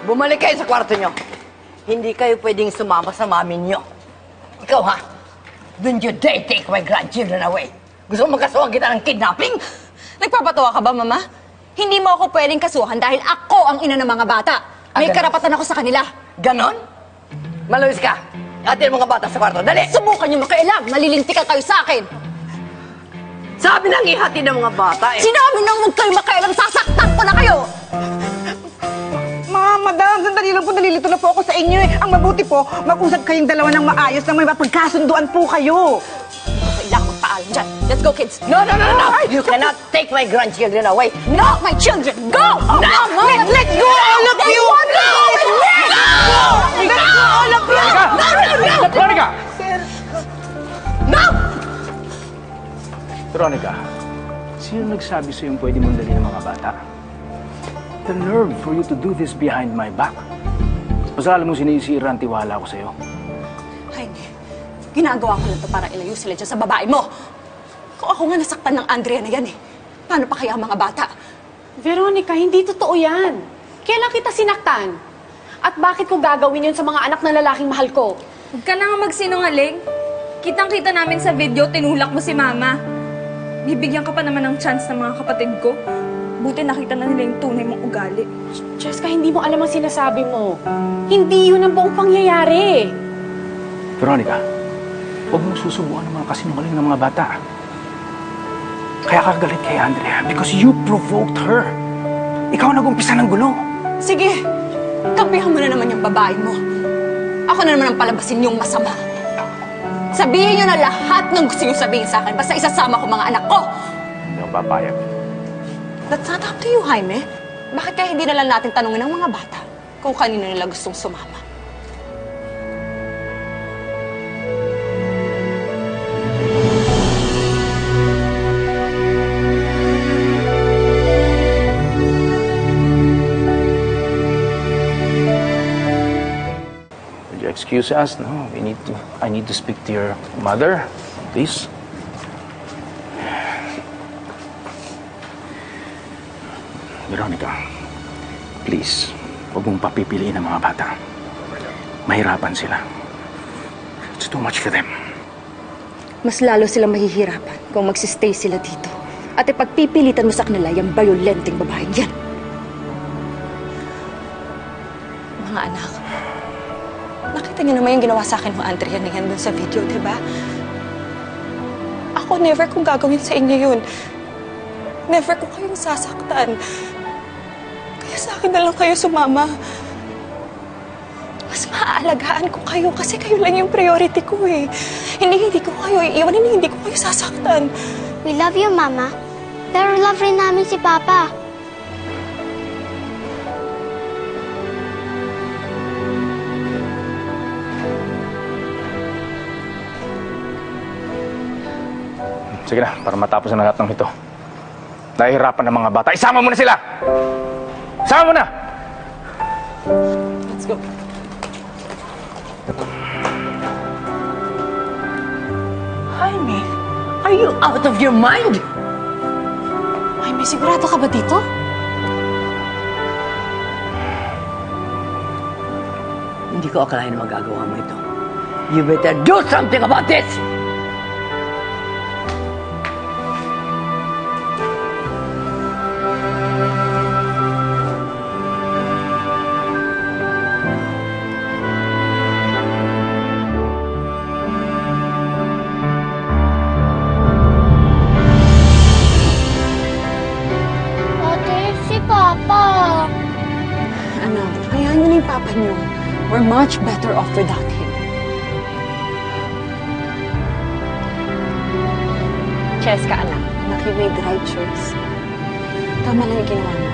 Bumalik kayo sa kwarto nyo. Hindi kayo pwedeng sumama sa mami nyo. Ikaw ha? Don't you dare take my grandchildren away. Gusto mo makasuhan kita ng kidnapping? Nagpapatawa ka ba, Mama? Hindi mo ako pwedeng kasuhan dahil ako ang ina ng mga bata. May karapatan ako sa kanila. Ganon? Maluwis ka. Atin mga bata sa kwarto. Dali! Subukan niyo makailang. Malilintikan kayo sa akin. Sabi nang ihati ng mga bata eh. Sinabi nang huwag kayo makailang. Sasaktan ko na kayo! Madam, sandali lang po, nalilito na po ako sa inyo eh. Ang mabuti po, mag-usap kayong dalawa ng maayos na may mapagkasunduan po kayo. Kailangan magpaalam dyan. Let's go, kids. No! You cannot take my grandchildren away. Not my children! Go! No! Let go, all of you! Go! Let go, all of you! Veronica! No! Veronica, sino nagsabi sa'yo pwede mong dali ng mga bata? The nerve for you to do this behind my back. Mas alam mo sinisira ang tiwala ko sa'yo. Jaime, ginagawa ko lang ito para ilayo sila dyan sa babae mo. Kung ako nga nasaktan ng Andrea na yan eh, paano pa kaya ang mga bata? Veronica, hindi totoo yan. Kailan kita sinaktan? At bakit ko gagawin yun sa mga anak ng lalaking mahal ko? Huwag ka na nga magsinungaling. Kitang-kita namin sa video, tinulak mo si Mama. Bibigyan ka pa naman ng chance ng mga kapatid ko. Buti nakita na nila yung tunay mong ugali. Jessica, hindi mo alam ang sinasabi mo. Hindi yun ang buong pangyayari. Veronica, huwag mong susubukan ng mga kasinungaling ng mga bata. Kaya ka galit kay Andrea because you provoked her. Ikaw nag-umpisa ng gulo. Sige, kampihan mo na naman yung babae mo. Ako na naman ang palabasin yung masama. Sabihin niyo na lahat ng gusto niyo sabihin sa akin basta isasama ko mga anak ko. Hindi ako papayag. That's not up to you, Jaime. Bakit kaya hindi na lang natin tanungin ng mga bata kung kanino nila gustong sumama? Would you excuse us? No, I need to speak to your mother, please. Veronica, please, huwag mong papipiliin ang mga bata. Mahirapan sila. It's too much for them. Mas lalo silang mahihirapan kung magsistay sila dito. At ipagpipilitan mo sa kanila yung violenting babaeng yan. Mga anak, nakita niyo naman yung ginawa sa akin ng Andrea na yan dun sa video, di ba? Ako never kong gagawin sa inyo yun. Never ko kayong sasaktan. Kaya sa akin na lang kayo sumama. Mas maaalagaan ko kayo kasi kayo lang yung priority ko eh. Hindi ko kayo iiwan, hindi ko kayo sasaktan. We love you, Mama. Pero love rin namin si Papa. Sige na, para matapos na lahat ng ito. Nahihirapan ng mga bata. Isama mo na sila! Isama mo na! Let's go. Jaime, are you out of your mind? Jaime, sigurado ka ba dito? Hindi ko akalain na magagawa mo ito. You better do something about this! Papa niyo, we're much better off without him. Cheska, anak. You made the right choice. Tama lang yung ginawa mo.